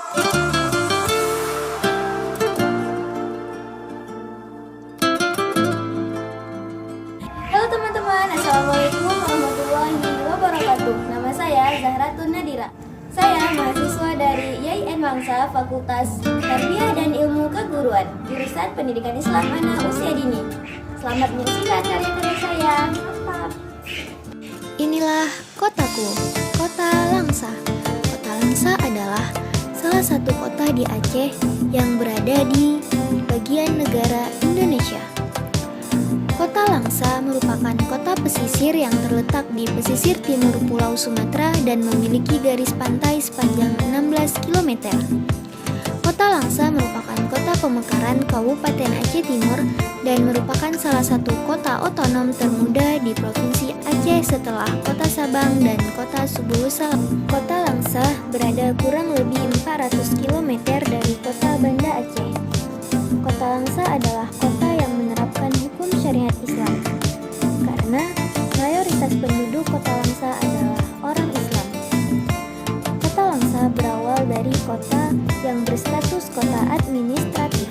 Halo teman-teman, Assalamualaikum warahmatullahi wabarakatuh. Nama saya Zahratun Nadira. Saya mahasiswa dari YIN Wangsa, Fakultas Tarbiyah dan Ilmu Keguruan, jurusan Pendidikan Islam Anak Usia Dini. Selamat menyaksikan karya-karya saya. Mantap. Inilah kotaku, Kota Langsa. Kota Langsa adalah salah satu kota di Aceh yang berada di bagian negara Indonesia. Kota Langsa merupakan kota pesisir yang terletak di pesisir timur Pulau Sumatera dan memiliki garis pantai sepanjang 16 km. Kota Langsa merupakan kota pemekaran Kabupaten Aceh Timur dan merupakan salah satu kota otonom termuda di Provinsi Aceh setelah Kota Sabang dan Kota Subulusalam. Kota Langsa berada kurang lebih 400 km dari Kota Banda Aceh. Kota Langsa adalah kota yang menerapkan hukum syariat Islam karena mayoritas penduduk Kota Langsa adalah orang Islam. Kota Langsa berawal dari kota yang berstatus kota administratif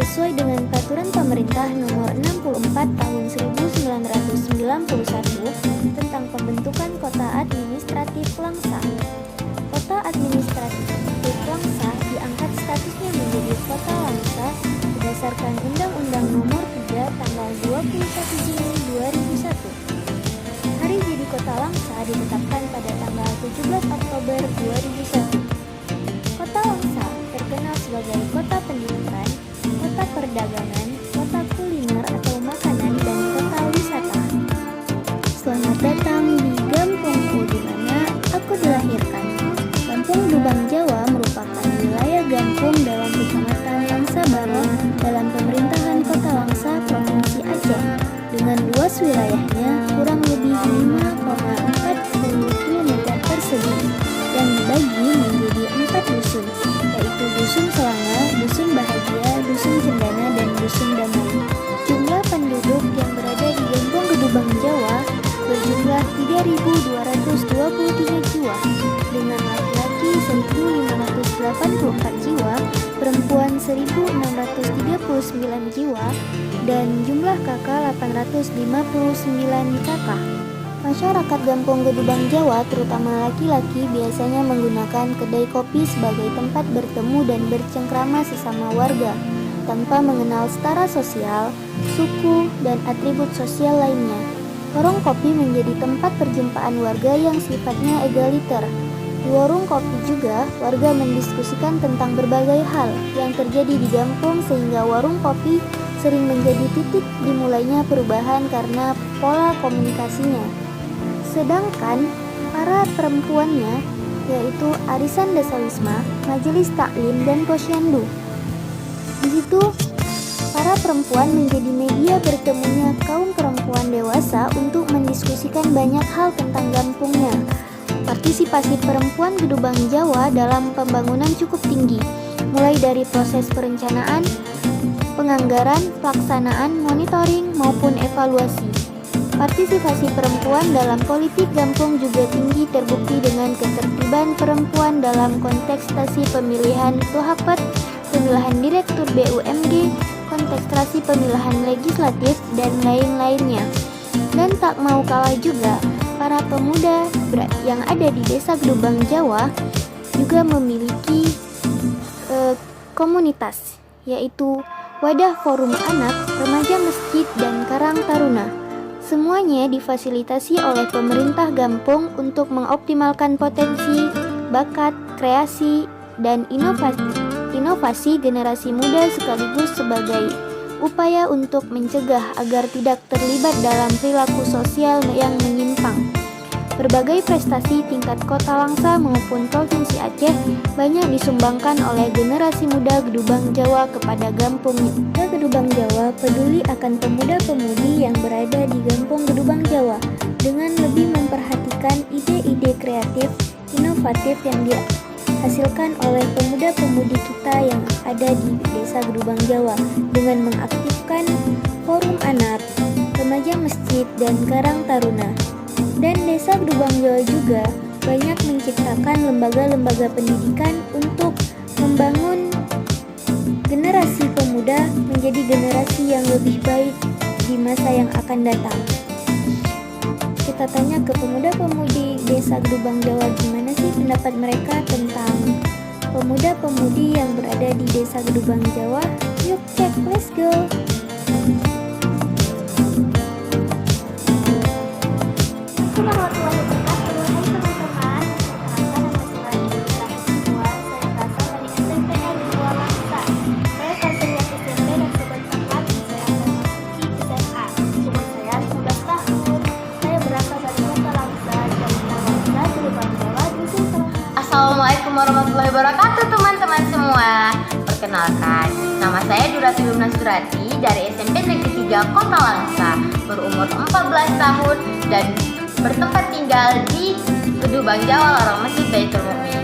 sesuai dengan Peraturan Pemerintah Nomor 64 Tahun 1991 tentang pembentukan Kota Administratif Langsa. Kota Administratif Langsa diangkat statusnya menjadi Kota Langsa berdasarkan Undang-Undang Nomor 3 Tanggal 21 Juni 2001. Hari jadi Kota Langsa ditetapkan pada tanggal 17 Oktober 2001. Kota Langsa terkenal sebagai kota pendidikan, kota perdagangan, kota kuliner atau makanan, dan kota wisata. Selamat datang di Gampungku di mana aku dilahirkan. Kampung Dubang Jawa merupakan wilayah Gampung dalam Kecamatan Langsa Baro dalam pemerintahan Kota Langsa, Provinsi Aceh, dengan luas wilayahnya kurang lebih 5,40 km persegi yang dibagi menjadi 4 dusun, yaitu Dusun Selanga, Dusun Bahagia, Dusun Cendana, dan Dusun Damai. Jumlah penduduk yang berada di Gampung Gedubang Jawa berjumlah 3.223 jiwa, dengan laki-laki 1.584 jiwa, perempuan 1.639 jiwa, dan jumlah kakak 859 kakak. Masyarakat Gampung Gedubang Jawa, terutama laki-laki, biasanya menggunakan kedai kopi sebagai tempat bertemu dan bercengkrama sesama warga, tanpa mengenal setara sosial, suku, dan atribut sosial lainnya. Warung kopi menjadi tempat perjumpaan warga yang sifatnya egaliter. Di warung kopi juga, warga mendiskusikan tentang berbagai hal yang terjadi di Gampung sehingga warung kopi sering menjadi titik dimulainya perubahan karena pola komunikasinya. Sedangkan para perempuannya yaitu Arisan Desa Wisma, Majelis Taklim, dan Posyandu. Di situ para perempuan menjadi media bertemunya kaum perempuan dewasa untuk mendiskusikan banyak hal tentang Gampungnya. Partisipasi perempuan Gedubang Jawa dalam pembangunan cukup tinggi, mulai dari proses perencanaan, penganggaran, pelaksanaan, monitoring, maupun evaluasi. Partisipasi perempuan dalam politik Gampung juga tinggi, terbukti dengan ketertiban perempuan dalam kontestasi pemilihan Tuhapat, pemilihan Direktur BUMD, kontestasi pemilihan legislatif, dan lain-lainnya. Dan tak mau kalah juga, para pemuda yang ada di Desa Gedubang Jawa juga memiliki komunitas, yaitu Wadah Forum Anak, Remaja Masjid, dan Karang Taruna. Semuanya difasilitasi oleh pemerintah Gampung untuk mengoptimalkan potensi, bakat, kreasi, dan inovasi generasi muda sekaligus sebagai upaya untuk mencegah agar tidak terlibat dalam perilaku sosial yang menyimpang. Berbagai prestasi tingkat Kota Langsa maupun Provinsi Aceh banyak disumbangkan oleh generasi muda Gedubang Jawa kepada Gampungnya. Gedubang Jawa peduli akan pemuda-pemudi yang berada di Gampung Gedubang Jawa dengan lebih memperhatikan ide-ide kreatif, inovatif yang dihasilkan oleh pemuda-pemudi kita yang ada di Desa Gedubang Jawa dengan mengaktifkan forum anak, remaja masjid, dan Karang Taruna. Dan Desa Gedubang Jawa juga banyak menciptakan lembaga-lembaga pendidikan untuk membangun generasi pemuda menjadi generasi yang lebih baik di masa yang akan datang. Kita tanya ke pemuda-pemudi Desa Gedubang Jawa, gimana sih pendapat mereka tentang pemuda-pemudi yang berada di Desa Gedubang Jawa. Yuk cek, let's go. Assalamualaikum warahmatullahi wabarakatuh teman-teman semua. Perkenalkan, nama saya Durasi Lumna Surati dari SMP Negeri 3 Kota Langsa, berumur 14 tahun dan bertempat tinggal di Gedubang Jawa, Lorong Masjid Baitul Mukmin.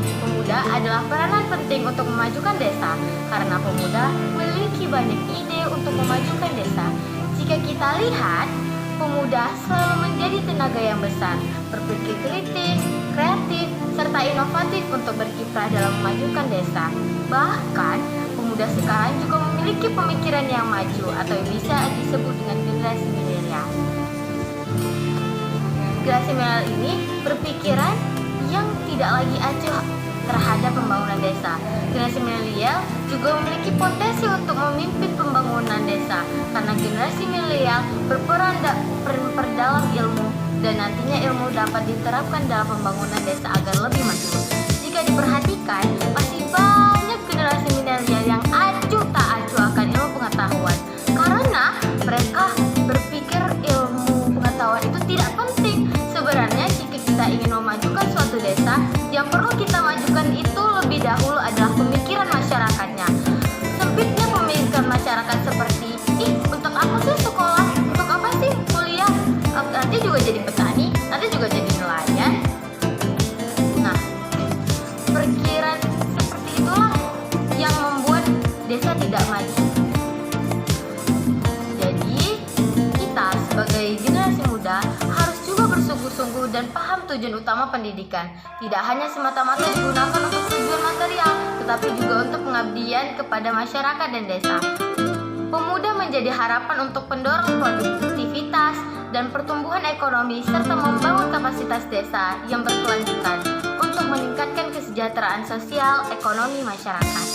Pemuda adalah peranan penting untuk memajukan desa, karena pemuda memiliki banyak ide untuk memajukan desa. Jika kita lihat, pemuda selalu menjadi tenaga yang besar, berpikir kritis, kreatif, serta inovatif untuk berkiprah dalam memajukan desa. Bahkan, pemuda sekarang juga memiliki pemikiran yang maju atau bisa disebut dengan generasi milenial. Generasi milenial ini berpikiran yang tidak lagi acuh terhadap pembangunan desa. Generasi milenial juga memiliki potensi untuk memimpin pembangunan desa, karena generasi milenial berperan dalam ilmu dan nantinya ilmu dapat diterapkan dalam pembangunan desa agar lebih maju. Jika diperhatikan, masih banyak generasi milenial yang acuh tak acuh akan ilmu pengetahuan, karena mereka berpikir ilmu pengetahuan itu tidak penting. Sebenarnya jika kita ingin memajukan suatu desa, yang perlu kita majukan itu lebih dahulu adalah pemikiran masyarakatnya. Sempitnya pemikiran masyarakat seperti, untuk apa sih sekolah? Untuk apa sih kuliah? Nanti juga jadi petani, nanti juga jadi nelayan. Nah, pikiran seperti itulah yang membuat desa tidak maju. Jadi, kita sebagai generasi muda harus juga bersungguh-sungguh dan paham tujuan utama pendidikan. Tidak hanya semata-mata digunakan untuk tujuan material, tetapi juga untuk pengabdian kepada masyarakat dan desa. Pemuda menjadi harapan untuk pendorong produktivitas dan pertumbuhan ekonomi serta membangun kapasitas desa yang berkelanjutan untuk meningkatkan kesejahteraan sosial ekonomi masyarakat.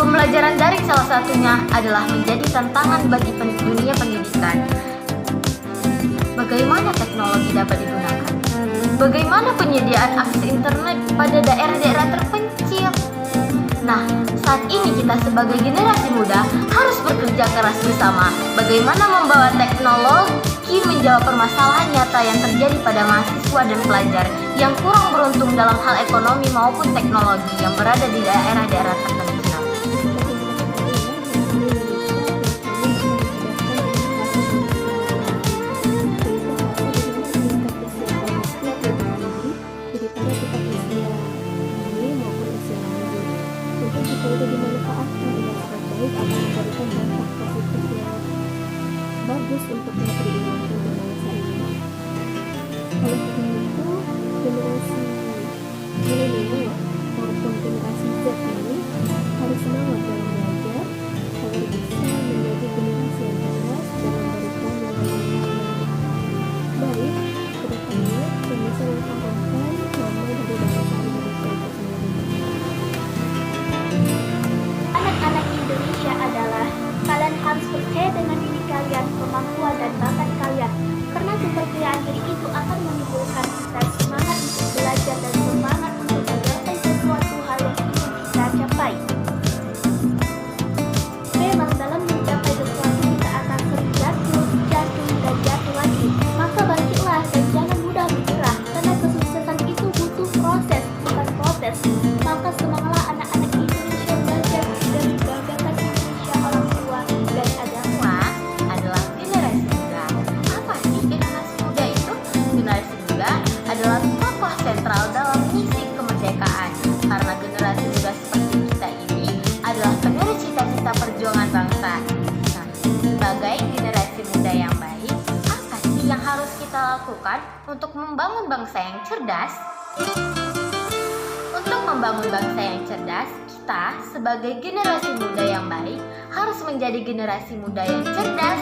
Pembelajaran daring salah satunya adalah menjadi tantangan bagi dunia pendidikan. Bagaimana teknologi dapat digunakan? Bagaimana penyediaan akses internet pada daerah-daerah terpencil? Nah, Saat ini kita sebagai generasi muda harus bekerja keras bersama bagaimana membawa teknologi menjawab permasalahan nyata yang terjadi pada mahasiswa dan pelajar yang kurang beruntung dalam hal ekonomi maupun teknologi yang berada di daerah-daerah terpencil. Jika itu dimanfaatkan dengan sangat baik akan memberikan dampak positif yang bagus untuk negeri maupun bangsa ini. Oleh karena itu, generasi milenial maupun generasi Z ini harus semangat dalam belajar agar bisa menjadi generasi yang cerdas dan memberikan nilai-nilai yang baik ke depannya dan bisa mempertahankan nama dari bangsa Indonesia itu sendiri. Anak-anak Indonesia adalah kalian harus percaya dengan diri kalian, kemampuan dan bakat kalian, karena kepercayaan diri itu akan menimbulkan kita semangat untuk belajar dan semangat untuk mencapai sesuatu hal yang ingin kita capai. Memang dalam mencapai sesuatu kita akan sering jatuh dan jatuh lagi, maka bangkitlah dan jangan mudah menyerah, karena kesuksesan itu butuh proses, bukan protes. Maka semangatlah anak-anak Indonesia belajar dari gagasan Indonesia orang tua dan agama. Adalah generasi muda. Apa sih generasi muda itu? Generasi muda adalah tokoh sentral dalam misi kemerdekaan. Karena generasi muda seperti kita ini adalah penerus cita-cita perjuangan bangsa. Nah, sebagai generasi muda yang baik, apa sih yang harus kita lakukan untuk membangun bangsa yang cerdas? Untuk membangun bangsa yang cerdas, kita sebagai generasi muda yang baik harus menjadi generasi muda yang cerdas,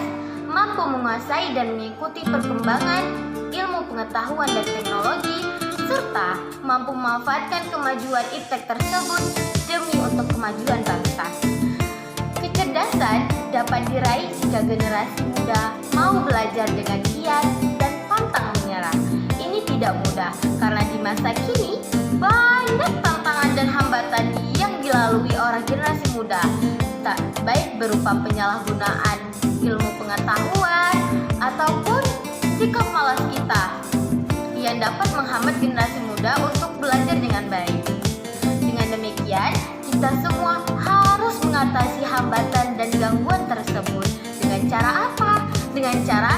mampu menguasai dan mengikuti perkembangan ilmu pengetahuan dan teknologi, serta mampu memanfaatkan kemajuan iptek tersebut demi untuk kemajuan bangsa. Kecerdasan dapat diraih jika generasi muda mau belajar dengan giat dan pantang menyerah. Ini tidak mudah karena di masa kini banyak tantangan dan hambatan yang dilalui orang generasi muda, tak baik berupa penyalahgunaan ilmu pengetahuan ataupun sikap malas kita yang dapat menghambat generasi muda untuk belajar dengan baik. Dengan demikian, kita semua harus mengatasi hambatan dan gangguan tersebut. Dengan cara apa? Dengan cara